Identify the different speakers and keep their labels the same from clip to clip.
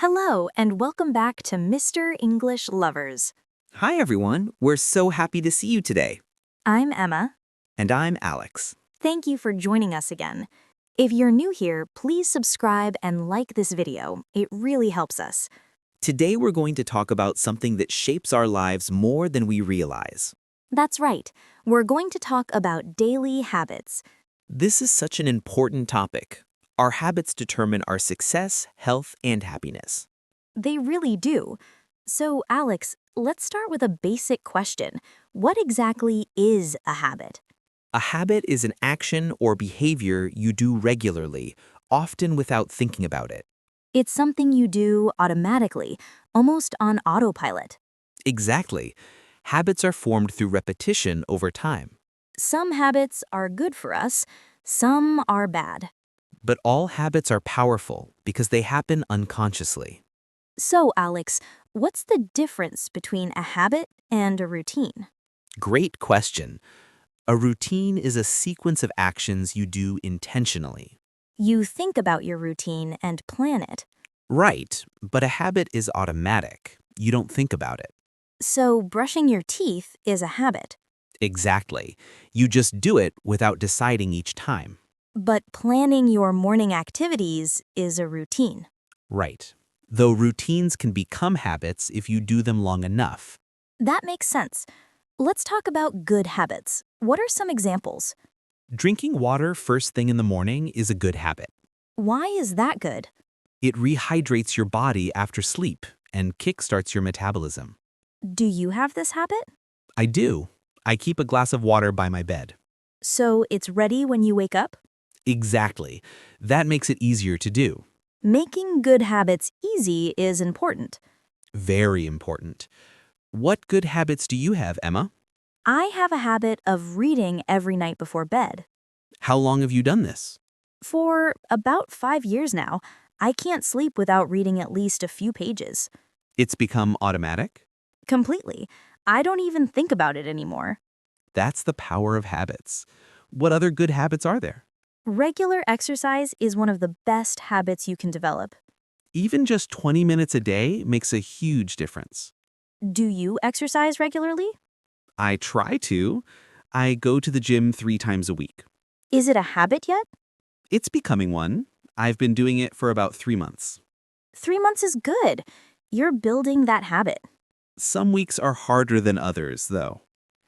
Speaker 1: Hello, and welcome back to Mr. English Lovers.
Speaker 2: Hi, everyone. We're so happy to see you today.
Speaker 1: I'm Emma.
Speaker 2: And I'm Alex.
Speaker 1: Thank you for joining us again. If you're new here, please subscribe and like this video. It really helps us.
Speaker 2: Today, we're going to talk about something that shapes our lives more than we realize.
Speaker 1: That's right. We're going to talk about daily habits.
Speaker 2: This is such an important topic. Our habits determine our success, health, and happiness.
Speaker 1: They really do. So, Alex, let's start with a basic question. What exactly is a habit?
Speaker 2: A habit is an action or behavior you do regularly, often without thinking about it.
Speaker 1: It's something you do automatically, almost on autopilot.
Speaker 2: Exactly. Habits are formed through repetition over time.
Speaker 1: Some habits are good for us, some are bad.
Speaker 2: But all habits are powerful because they happen unconsciously.
Speaker 1: So, Alex, what's the difference between a habit and a routine?
Speaker 2: Great question. A routine is a sequence of actions you do intentionally.
Speaker 1: You think about your routine and plan it.
Speaker 2: Right, but a habit is automatic. You don't think about it.
Speaker 1: So, brushing your teeth is a habit.
Speaker 2: Exactly. You just do it without deciding each time.
Speaker 1: But planning your morning activities is a routine.
Speaker 2: Right. Though routines can become habits if you do them long enough.
Speaker 1: That makes sense. Let's talk about good habits. What are some examples?
Speaker 2: Drinking water first thing in the morning is a good habit.
Speaker 1: Why is that good?
Speaker 2: It rehydrates your body after sleep and kickstarts your metabolism.
Speaker 1: Do you have this habit?
Speaker 2: I do. I keep a glass of water by my bed.
Speaker 1: So it's ready when you wake up?
Speaker 2: Exactly. That makes it easier to do.
Speaker 1: Making good habits easy is important.
Speaker 2: Very important. What good habits do you have, Emma?
Speaker 1: I have a habit of reading every night before bed.
Speaker 2: How long have you done this?
Speaker 1: For about 5 years now, I can't sleep without reading at least a few pages.
Speaker 2: It's become automatic?
Speaker 1: Completely. I don't even think about it anymore.
Speaker 2: That's the power of habits. What other good habits are there?
Speaker 1: Regular exercise is one of the best habits you can develop.
Speaker 2: Even just 20 minutes a day makes a huge difference.
Speaker 1: Do you exercise regularly?
Speaker 2: I try to. I go to the gym 3 times a week.
Speaker 1: Is it a habit yet?
Speaker 2: It's becoming one. I've been doing it for about 3 months.
Speaker 1: 3 months is good. You're building that habit.
Speaker 2: Some weeks are harder than others, though.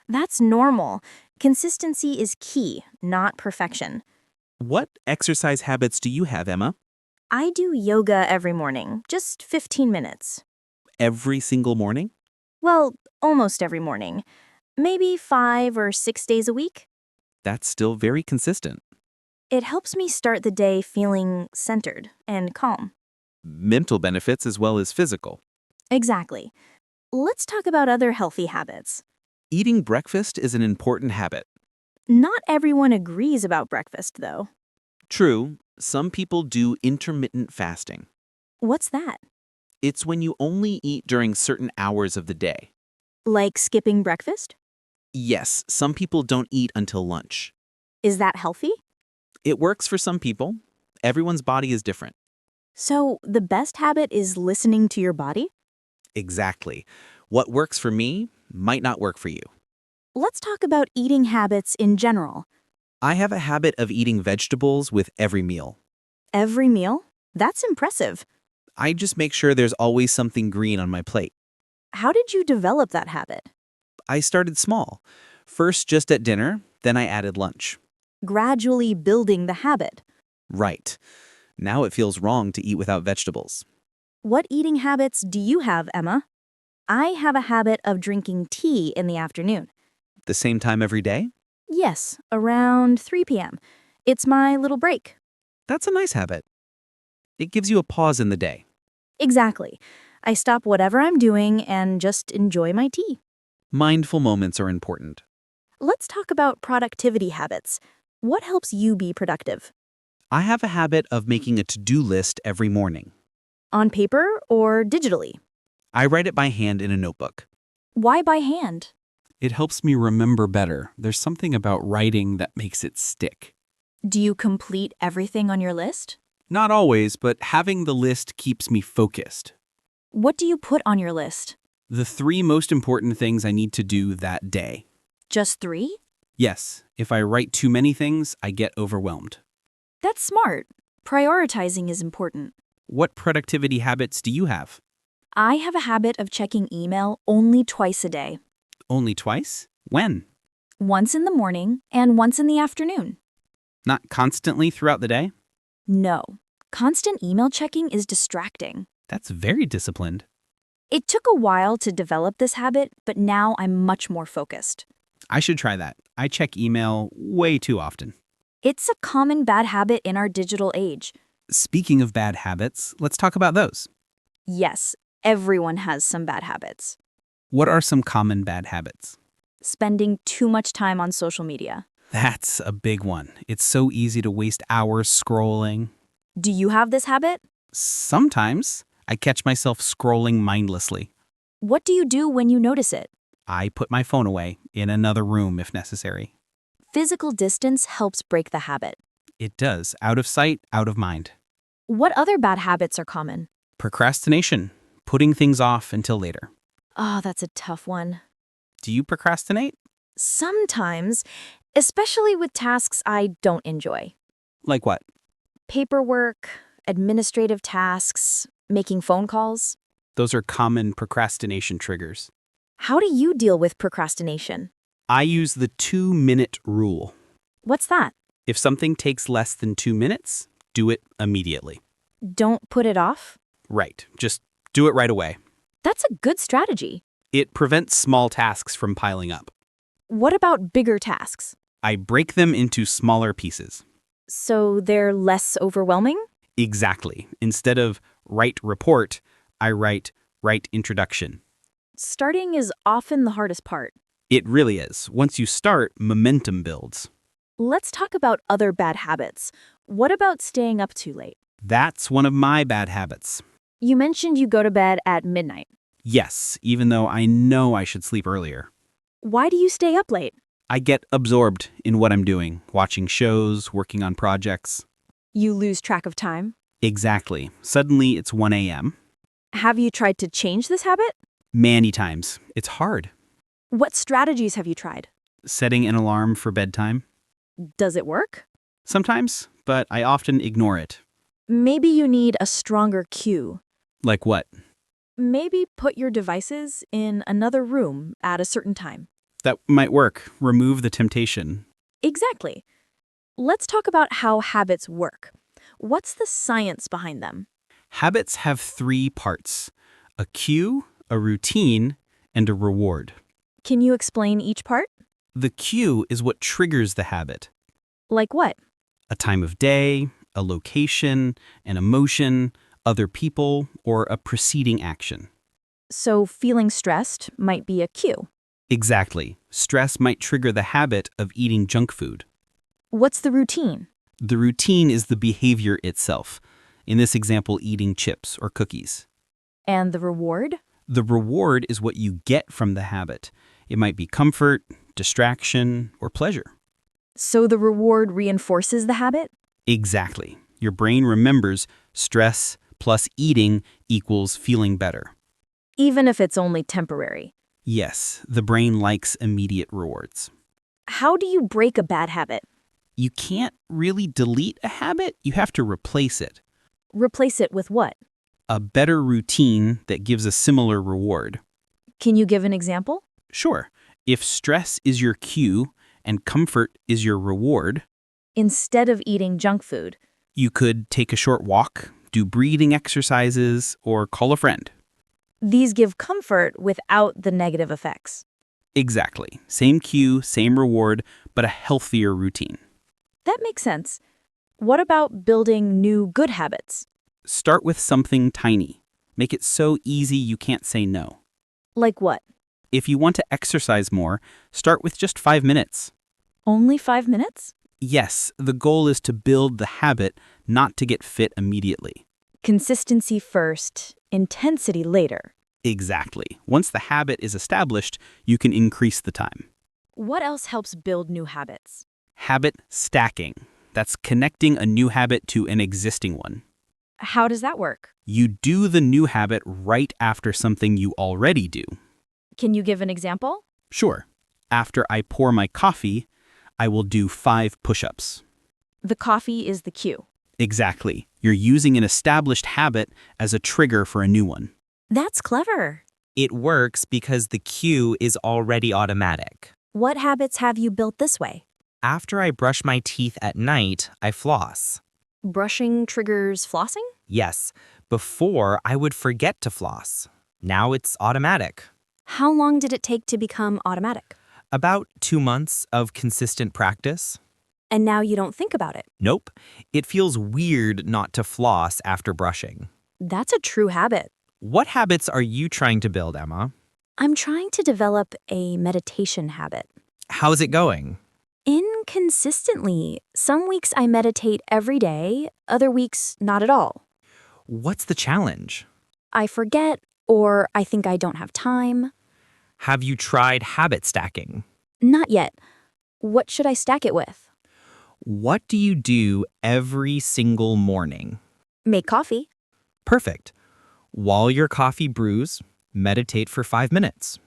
Speaker 1: That's normal. Consistency is key, not perfection.
Speaker 2: What exercise habits do you have, Emma?
Speaker 1: I do yoga every morning, just 15 minutes.
Speaker 2: Every single morning?
Speaker 1: Well, almost every morning. Maybe 5 or 6 days a week.
Speaker 2: That's still very consistent.
Speaker 1: It helps me start the day feeling centered and calm.
Speaker 2: Mental benefits as well as physical.
Speaker 1: Exactly. Let's talk about other healthy habits.
Speaker 2: Eating breakfast is an important habit.
Speaker 1: Not everyone agrees about breakfast, though.
Speaker 2: True, some people do intermittent fasting.
Speaker 1: What's that?
Speaker 2: It's when you only eat during certain hours of the day.
Speaker 1: Like skipping breakfast?
Speaker 2: Yes, some people don't eat until lunch.
Speaker 1: Is that healthy?
Speaker 2: It works for some people. Everyone's body is different.
Speaker 1: So, the best habit is listening to your body?
Speaker 2: Exactly. What works for me might not work for you.
Speaker 1: Let's talk about eating habits in general.
Speaker 2: I have a habit of eating vegetables with every meal.
Speaker 1: Every meal? That's impressive.
Speaker 2: I just make sure there's always something green on my plate.
Speaker 1: How did you develop that habit?
Speaker 2: I started small. First just at dinner, then I added lunch.
Speaker 1: Gradually building the habit.
Speaker 2: Right. Now it feels wrong to eat without vegetables.
Speaker 1: What eating habits do you have, Emma? I have a habit of drinking tea in the afternoon.
Speaker 2: The same time every day?
Speaker 1: Yes, around 3 p.m. It's my little break.
Speaker 2: That's a nice habit. It gives you a pause in the day.
Speaker 1: Exactly. I stop whatever I'm doing and just enjoy my tea.
Speaker 2: Mindful moments are important.
Speaker 1: Let's talk about productivity habits. What helps you be productive?
Speaker 2: I have a habit of making a to-do list every morning.
Speaker 1: On paper or digitally?
Speaker 2: I write it by hand in a notebook.
Speaker 1: Why by hand?
Speaker 3: It helps me remember better. There's something about writing that makes it stick.
Speaker 1: Do you complete everything on your list?
Speaker 3: Not always, but having the list keeps me focused.
Speaker 1: What do you put on your list?
Speaker 3: The 3 most important things I need to do that day.
Speaker 1: Just 3?
Speaker 3: Yes, if I write too many things, I get overwhelmed.
Speaker 1: That's smart. Prioritizing is important.
Speaker 3: What productivity habits do you have?
Speaker 1: I have a habit of checking email only twice a day.
Speaker 3: Only twice? When?
Speaker 1: Once in the morning and once in the afternoon.
Speaker 3: Not constantly throughout the day?
Speaker 1: No. Constant email checking is distracting.
Speaker 3: That's very disciplined.
Speaker 1: It took a while to develop this habit, but now I'm much more focused.
Speaker 3: I should try that. I check email way too often.
Speaker 1: It's a common bad habit in our digital age.
Speaker 3: Speaking of bad habits, let's talk about those.
Speaker 1: Yes, everyone has some bad habits.
Speaker 3: What are some common bad habits?
Speaker 1: Spending too much time on social media.
Speaker 3: That's a big one. It's so easy to waste hours scrolling.
Speaker 1: Do you have this habit?
Speaker 3: Sometimes I catch myself scrolling mindlessly.
Speaker 1: What do you do when you notice it?
Speaker 3: I put my phone away in another room if necessary.
Speaker 1: Physical distance helps break the habit.
Speaker 3: It does. Out of sight, out of mind.
Speaker 1: What other bad habits are common?
Speaker 3: Procrastination. Putting things off until later.
Speaker 1: Oh, that's a tough one.
Speaker 3: Do you procrastinate?
Speaker 1: Sometimes, especially with tasks I don't enjoy.
Speaker 3: Like what?
Speaker 1: Paperwork, administrative tasks, making phone calls.
Speaker 3: Those are common procrastination triggers.
Speaker 1: How do you deal with procrastination?
Speaker 3: I use the 2-minute rule.
Speaker 1: What's that?
Speaker 3: If something takes less than 2 minutes, do it immediately.
Speaker 1: Don't put it off?
Speaker 3: Right. Just do it right away.
Speaker 1: That's a good strategy.
Speaker 3: It prevents small tasks from piling up.
Speaker 1: What about bigger tasks?
Speaker 3: I break them into smaller pieces.
Speaker 1: So they're less overwhelming?
Speaker 3: Exactly. Instead of write report, I write introduction.
Speaker 1: Starting is often the hardest part.
Speaker 3: It really is. Once you start, momentum builds.
Speaker 1: Let's talk about other bad habits. What about staying up too late?
Speaker 3: That's one of my bad habits.
Speaker 1: You mentioned you go to bed at midnight.
Speaker 3: Yes, even though I know I should sleep earlier.
Speaker 1: Why do you stay up late?
Speaker 3: I get absorbed in what I'm doing, watching shows, working on projects.
Speaker 1: You lose track of time?
Speaker 3: Exactly. Suddenly it's 1 a.m.
Speaker 1: Have you tried to change this habit?
Speaker 3: Many times. It's hard.
Speaker 1: What strategies have you tried?
Speaker 3: Setting an alarm for bedtime.
Speaker 1: Does it work?
Speaker 3: Sometimes, but I often ignore it.
Speaker 1: Maybe you need a stronger cue.
Speaker 3: Like what?
Speaker 1: Maybe put your devices in another room at a certain time.
Speaker 3: That might work. Remove the temptation.
Speaker 1: Exactly. Let's talk about how habits work. What's the science behind them?
Speaker 3: Habits have 3 parts: a cue, a routine, and a reward.
Speaker 1: Can you explain each part?
Speaker 3: The cue is what triggers the habit.
Speaker 1: Like what?
Speaker 3: A time of day, a location, an emotion, other people, or a preceding action.
Speaker 1: So feeling stressed might be a cue.
Speaker 3: Exactly. Stress might trigger the habit of eating junk food.
Speaker 1: What's the routine?
Speaker 3: The routine is the behavior itself. In this example, eating chips or cookies.
Speaker 1: And the reward?
Speaker 3: The reward is what you get from the habit. It might be comfort, distraction, or pleasure.
Speaker 1: So the reward reinforces the habit?
Speaker 3: Exactly. Your brain remembers stress plus eating equals feeling better.
Speaker 1: Even if it's only temporary.
Speaker 3: Yes, the brain likes immediate rewards.
Speaker 1: How do you break a bad habit?
Speaker 3: You can't really delete a habit, you have to replace it.
Speaker 1: Replace it with what?
Speaker 3: A better routine that gives a similar reward.
Speaker 1: Can you give an example?
Speaker 3: Sure, if stress is your cue and comfort is your reward,
Speaker 1: Instead of eating junk food,
Speaker 3: you could take a short walk, do breathing exercises, or call a friend.
Speaker 1: these give comfort without the negative effects.
Speaker 3: Exactly. Same cue, same reward, but a healthier routine.
Speaker 1: That makes sense. What about building new good habits?
Speaker 3: Start with something tiny. Make it so easy you can't say no.
Speaker 1: Like what?
Speaker 3: If you want to exercise more, start with just 5 minutes.
Speaker 1: Only 5 minutes?
Speaker 3: Yes, the goal is to build the habit, not to get fit immediately.
Speaker 1: Consistency first, intensity later.
Speaker 3: Exactly. Once the habit is established, you can increase the time.
Speaker 1: What else helps build new habits?
Speaker 3: Habit stacking. That's connecting a new habit to an existing one.
Speaker 1: How does that work?
Speaker 3: You do the new habit right after something you already do.
Speaker 1: Can you give an example?
Speaker 3: Sure. After I pour my coffee, I will do 5 push-ups.
Speaker 1: The coffee is the cue.
Speaker 3: Exactly. You're using an established habit as a trigger for a new one.
Speaker 1: That's clever.
Speaker 2: It works because the cue is already automatic.
Speaker 1: What habits have you built this way?
Speaker 2: After I brush my teeth at night, I floss.
Speaker 1: Brushing triggers flossing?
Speaker 2: Yes, before I would forget to floss. Now it's automatic.
Speaker 1: How long did it take to become automatic?
Speaker 2: About 2 months of consistent practice.
Speaker 1: And now you don't think about it.
Speaker 2: Nope. It feels weird not to floss after brushing.
Speaker 1: That's a true habit.
Speaker 2: What habits are you trying to build, Emma?
Speaker 1: I'm trying to develop a meditation habit.
Speaker 2: How's it going?
Speaker 1: Inconsistently. Some weeks I meditate every day, other weeks not at all.
Speaker 2: What's the challenge?
Speaker 1: I forget, or I think I don't have time.
Speaker 2: Have you tried habit stacking?
Speaker 1: Not yet. What should I stack it with?
Speaker 2: What do you do every single morning?
Speaker 1: Make coffee.
Speaker 2: Perfect. While your coffee brews, meditate for 5 minutes.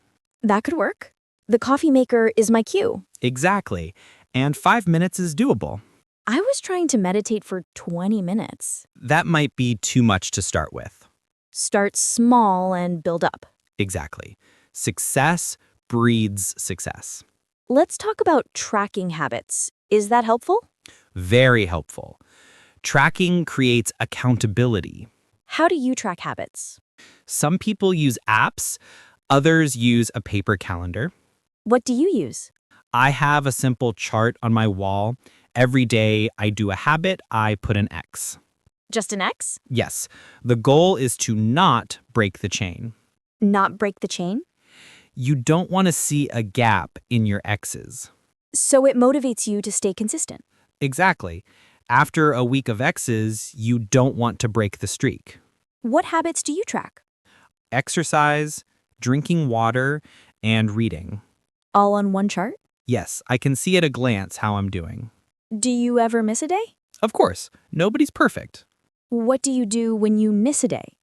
Speaker 1: That could work. The coffee maker is my cue.
Speaker 2: Exactly. And 5 minutes is doable.
Speaker 1: I was trying to meditate for 20 minutes.
Speaker 2: That might be too much to start with.
Speaker 1: Start small and build up.
Speaker 2: Exactly. Success breeds success.
Speaker 1: Let's talk about tracking habits. Is that helpful?
Speaker 2: Very helpful. Tracking creates accountability.
Speaker 1: How do you track habits?
Speaker 2: Some people use apps, others use a paper calendar.
Speaker 1: What do you use?
Speaker 2: I have a simple chart on my wall. Every day I do a habit, I put an X.
Speaker 1: Just an X?
Speaker 2: Yes, the goal is to not break the chain.
Speaker 1: Not break the chain?
Speaker 2: You don't want to see a gap in your X's.
Speaker 1: So it motivates you to stay consistent.
Speaker 2: Exactly. After a week of X's, you don't want to break the streak.
Speaker 1: What habits do you track?
Speaker 2: Exercise, drinking water, and reading.
Speaker 1: All on one chart?
Speaker 2: Yes, I can see at a glance how I'm doing.
Speaker 1: Do you ever miss a day?
Speaker 2: Of course, nobody's perfect.
Speaker 1: What do you do when you miss a day?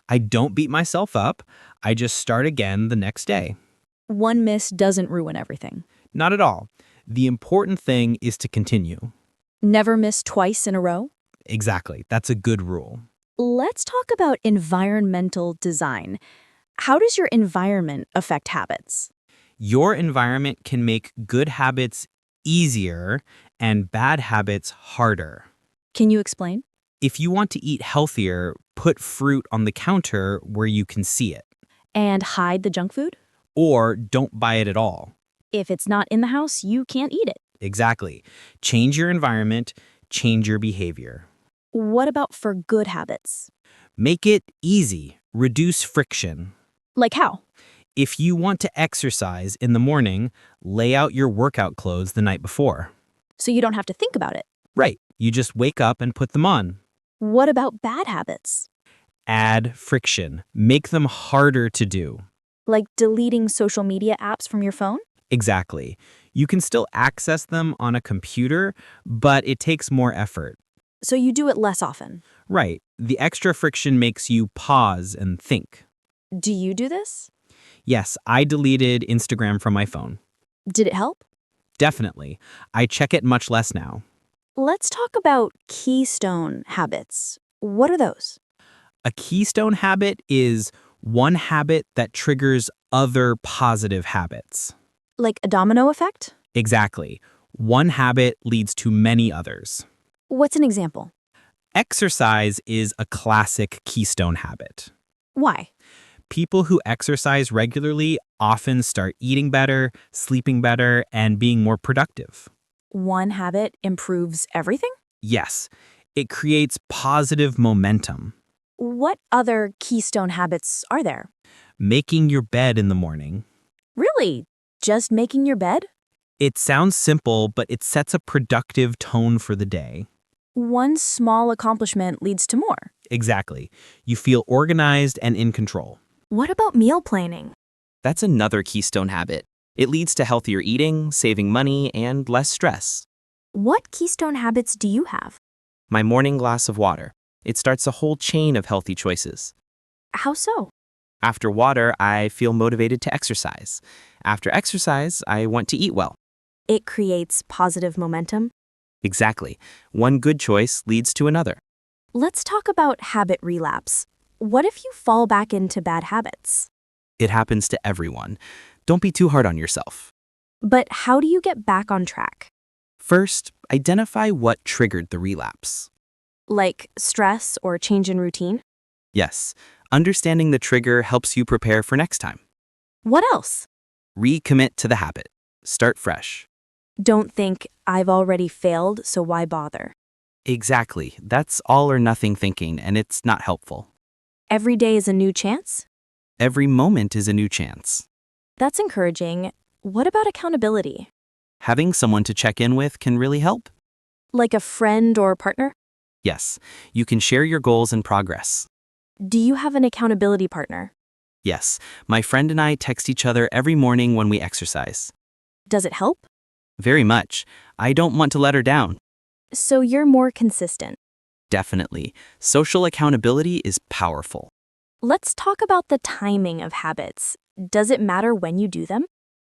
Speaker 2: I don't beat myself up. I just start again the next day.
Speaker 1: One miss doesn't ruin everything.
Speaker 2: Not at all. The important thing is to continue.
Speaker 1: Never miss twice in a row?
Speaker 2: Exactly. That's a good rule.
Speaker 1: Let's talk about environmental design. How does your environment affect habits?
Speaker 2: Your environment can make good habits easier and bad habits harder.
Speaker 1: Can you explain?
Speaker 2: If you want to eat healthier, put fruit on the counter where you can see it.
Speaker 1: And hide the junk food?
Speaker 2: Or don't buy it at all.
Speaker 1: If it's not in the house, you can't eat it.
Speaker 2: Exactly. Change your environment, change your behavior.
Speaker 1: What about for good habits?
Speaker 2: Make it easy. Reduce friction.
Speaker 1: Like how?
Speaker 2: If you want to exercise in the morning, lay out your workout clothes the night before.
Speaker 1: So you don't have to think about it.
Speaker 2: Right. You just wake up and put them on.
Speaker 1: What about bad habits?
Speaker 2: Add friction. Make them harder to do.
Speaker 1: Like deleting social media apps from your phone?
Speaker 2: Exactly. You can still access them on a computer, but it takes more effort.
Speaker 1: So you do it less often.
Speaker 2: Right. The extra friction makes you pause and think.
Speaker 1: Do you do this?
Speaker 2: Yes, I deleted Instagram from my phone.
Speaker 1: Did it help?
Speaker 2: Definitely. I check it much less now.
Speaker 1: Let's talk about keystone habits. What are those?
Speaker 2: A keystone habit is one habit that triggers other positive habits.
Speaker 1: Like a domino effect?
Speaker 2: Exactly. One habit leads to many others.
Speaker 1: What's an example?
Speaker 2: Exercise is a classic keystone habit.
Speaker 1: Why?
Speaker 2: People who exercise regularly often start eating better, sleeping better, and being more productive.
Speaker 1: One habit improves everything?
Speaker 2: Yes, it creates positive momentum.
Speaker 1: What other keystone habits are there?
Speaker 2: Making your bed in the morning.
Speaker 1: Really? Just making your bed?
Speaker 2: It sounds simple, but it sets a productive tone for the day.
Speaker 1: One small accomplishment leads to more.
Speaker 2: Exactly. You feel organized and in control.
Speaker 1: What about meal planning?
Speaker 4: That's another keystone habit. It leads to healthier eating, saving money, and less stress.
Speaker 1: What keystone habits do you have?
Speaker 2: My morning glass of water. It starts a whole chain of healthy choices.
Speaker 1: How so?
Speaker 2: After water, I feel motivated to exercise. After exercise, I want to eat well.
Speaker 1: It creates positive momentum.
Speaker 2: Exactly. One good choice leads to another.
Speaker 1: Let's talk about habit relapse. What if you fall back into bad habits?
Speaker 2: It happens to everyone. Don't be too hard on yourself.
Speaker 1: But how do you get back on track?
Speaker 2: First, identify what triggered the relapse.
Speaker 1: Like stress or change in routine?
Speaker 2: Yes, understanding the trigger helps you prepare for next time.
Speaker 1: What else?
Speaker 2: Recommit to the habit. Start fresh.
Speaker 1: Don't think, I've already failed, so why bother?
Speaker 2: Exactly. That's all or nothing thinking, and it's not helpful.
Speaker 1: Every day is a new chance?
Speaker 2: Every moment is a new chance.
Speaker 1: That's encouraging. What about accountability?
Speaker 2: Having someone to check in with can really help.
Speaker 1: Like a friend or partner?
Speaker 2: Yes, you can share your goals and progress.
Speaker 1: Do you have an accountability partner?
Speaker 2: Yes, my friend and I text each other every morning when we exercise.
Speaker 1: Does it help?
Speaker 2: Very much. I don't want to let her down.
Speaker 1: So you're more consistent.
Speaker 2: Definitely. Social accountability is powerful.
Speaker 1: Let's talk about the timing of habits. Does it matter when you do them?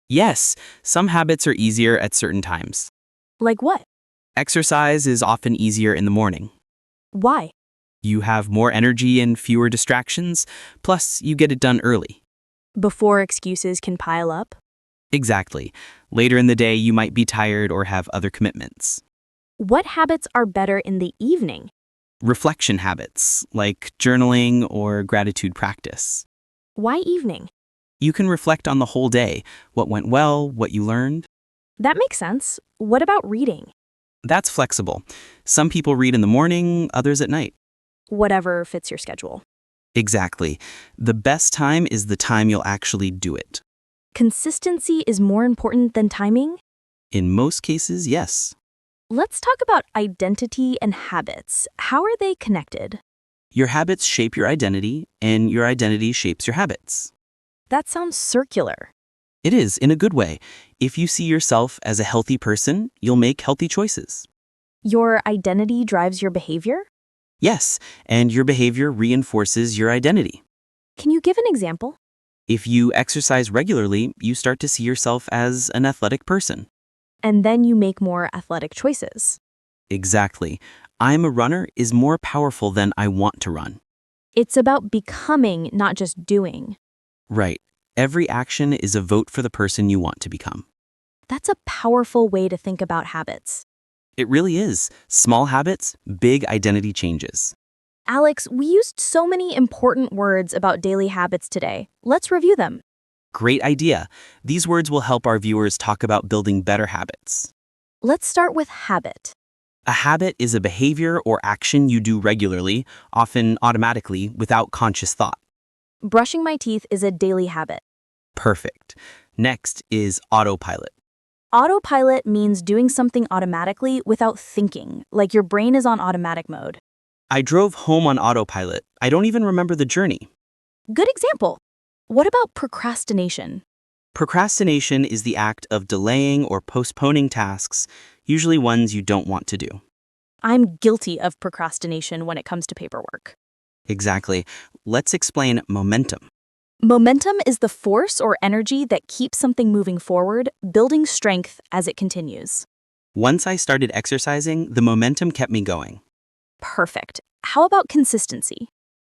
Speaker 2: Yes, some habits are easier at certain times.
Speaker 1: Like what?
Speaker 2: Exercise is often easier in the morning.
Speaker 1: Why?
Speaker 2: You have more energy and fewer distractions, plus you get it done early.
Speaker 1: Before excuses can pile up?
Speaker 2: Exactly. Later in the day, you might be tired or have other commitments.
Speaker 1: What habits are better in the evening?
Speaker 2: Reflection habits, like journaling or gratitude practice.
Speaker 1: Why evening?
Speaker 2: You can reflect on the whole day, what went well, what you learned.
Speaker 1: That makes sense. What about reading?
Speaker 2: That's flexible. Some people read in the morning, others at night.
Speaker 1: Whatever fits your schedule.
Speaker 2: Exactly. The best time is the time you'll actually do it.
Speaker 1: Consistency is more important than timing?
Speaker 2: In most cases, yes.
Speaker 1: Let's talk about identity and habits. How are they connected?
Speaker 2: Your habits shape your identity, and your identity shapes your habits.
Speaker 1: That sounds circular.
Speaker 2: It is, in a good way. If you see yourself as a healthy person, you'll make healthy choices.
Speaker 1: Your identity drives your behavior?
Speaker 2: Yes, and your behavior reinforces your identity.
Speaker 1: Can you give an example?
Speaker 2: If you exercise regularly, you start to see yourself as an athletic person.
Speaker 1: And then you make more athletic choices.
Speaker 2: Exactly. I'm a runner is more powerful than I want to run.
Speaker 1: It's about becoming, not just doing.
Speaker 2: Right. Every action is a vote for the person you want to become.
Speaker 1: That's a powerful way to think about habits.
Speaker 2: It really is. Small habits, big identity changes.
Speaker 1: Alex, we used so many important words about daily habits today. Let's review them.
Speaker 2: Great idea. These words will help our viewers talk about building better habits.
Speaker 1: Let's start with habit.
Speaker 2: A habit is a behavior or action you do regularly, often automatically, without conscious thought.
Speaker 1: Brushing my teeth is a daily habit.
Speaker 2: Perfect. Next is autopilot.
Speaker 1: Autopilot means doing something automatically without thinking, like your brain is on automatic mode.
Speaker 2: I drove home on autopilot. I don't even remember the journey.
Speaker 1: Good example. What about procrastination?
Speaker 2: Procrastination is the act of delaying or postponing tasks, usually ones you don't want to do.
Speaker 1: I'm guilty of procrastination when it comes to paperwork.
Speaker 2: Exactly. Let's explain momentum.
Speaker 1: Momentum is the force or energy that keeps something moving forward, building strength as it continues.
Speaker 2: Once I started exercising, the momentum kept me going.
Speaker 1: Perfect. How about consistency?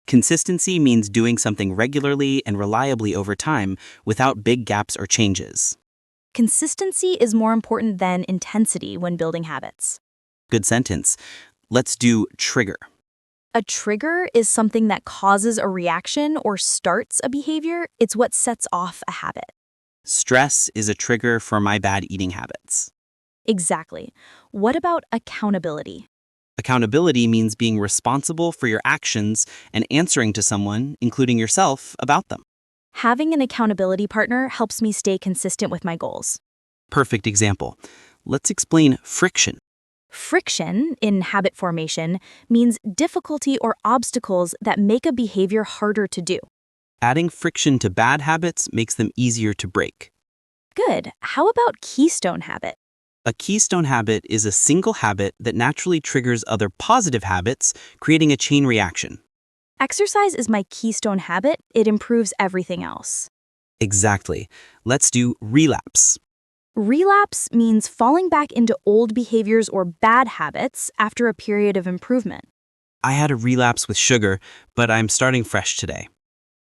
Speaker 2: Consistency means doing something regularly and reliably over time without big gaps or changes.
Speaker 1: Consistency is more important than intensity when building habits.
Speaker 2: Good sentence. Let's do trigger.
Speaker 1: A trigger is something that causes a reaction or starts a behavior. It's what sets off a habit.
Speaker 2: Stress is a trigger for my bad eating habits.
Speaker 1: Exactly. What about accountability?
Speaker 2: Accountability means being responsible for your actions and answering to someone, including yourself, about them.
Speaker 1: Having an accountability partner helps me stay consistent with my goals.
Speaker 2: Perfect example. Let's explain friction.
Speaker 1: Friction in habit formation means difficulty or obstacles that make a behavior harder to do.
Speaker 2: Adding friction to bad habits makes them easier to break.
Speaker 1: Good. How about keystone habit?
Speaker 3: A keystone habit is a single habit that naturally triggers other positive habits, creating a chain reaction.
Speaker 1: Exercise is my keystone habit. It improves everything else.
Speaker 3: Exactly. Let's do relapse.
Speaker 1: Relapse means falling back into old behaviors or bad habits after a period of improvement.
Speaker 3: I had a relapse with sugar, but I'm starting fresh today.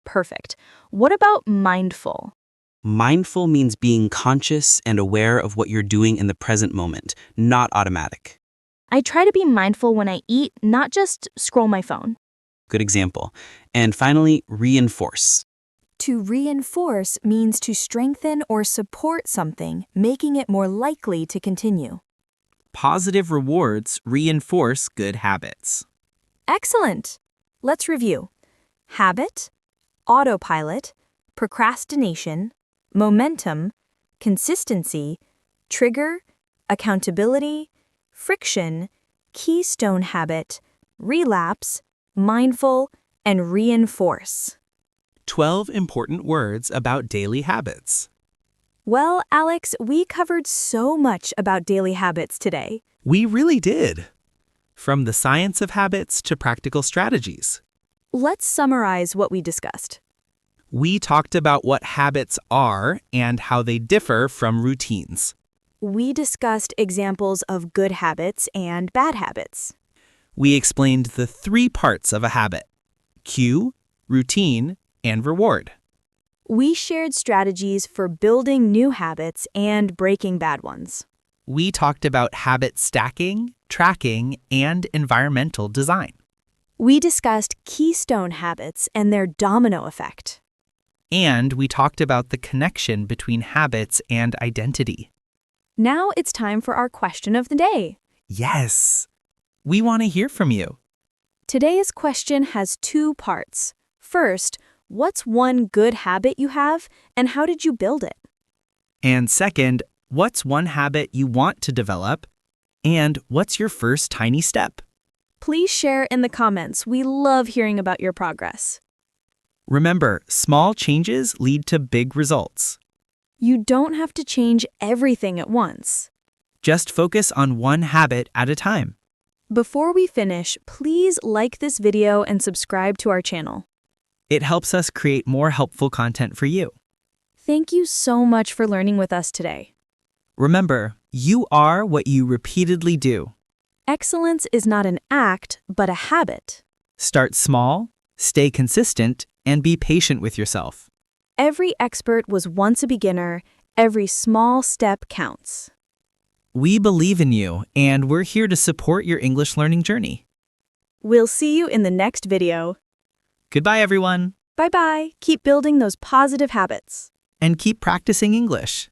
Speaker 1: Perfect. What about mindful?
Speaker 3: Mindful means being conscious and aware of what you're doing in the present moment, not automatic.
Speaker 1: I try to be mindful when I eat, not just scroll my phone.
Speaker 3: Good example. And finally, reinforce.
Speaker 4: To reinforce means to strengthen or support something, making it more likely to continue.
Speaker 2: Positive rewards reinforce good habits.
Speaker 4: Excellent! Let's review. Habit, autopilot, procrastination, momentum, consistency, trigger, accountability, friction, keystone habit, relapse, mindful, and reinforce.
Speaker 2: 12 important words about daily habits.
Speaker 4: Well, Alex, we covered so much about daily habits today.
Speaker 2: We really did. From the science of habits to practical strategies.
Speaker 4: Let's summarize what we discussed.
Speaker 2: We talked about what habits are and how they differ from routines.
Speaker 4: We discussed examples of good habits and bad habits.
Speaker 2: We explained the 3 parts of a habit: cue, routine, and reward.
Speaker 4: We shared strategies for building new habits and breaking bad ones.
Speaker 2: We talked about habit stacking, tracking, and environmental design.
Speaker 4: We discussed keystone habits and their domino effect.
Speaker 2: And we talked about the connection between habits and identity.
Speaker 4: Now it's time for our question of the day.
Speaker 2: Yes! We want to hear from you.
Speaker 4: Today's question has 2 parts. First, what's one good habit you have, and how did you build it?
Speaker 2: And second, what's one habit you want to develop? And what's your first tiny step?
Speaker 4: Please share in the comments. We love hearing about your progress.
Speaker 2: Remember, small changes lead to big results.
Speaker 4: You don't have to change everything at once.
Speaker 2: Just focus on one habit at a time.
Speaker 4: Before we finish, please like this video and subscribe to our channel.
Speaker 2: It helps us create more helpful content for you.
Speaker 4: Thank you so much for learning with us today.
Speaker 2: Remember, you are what you repeatedly do.
Speaker 4: Excellence is not an act, but a habit.
Speaker 2: Start small, stay consistent, and be patient with yourself.
Speaker 4: Every expert was once a beginner. Every small step counts.
Speaker 2: We believe in you, and we're here to support your English learning journey.
Speaker 4: We'll see you in the next video.
Speaker 2: Goodbye, everyone,
Speaker 4: Bye-bye. Keep building those positive habits.
Speaker 2: and keep practicing English.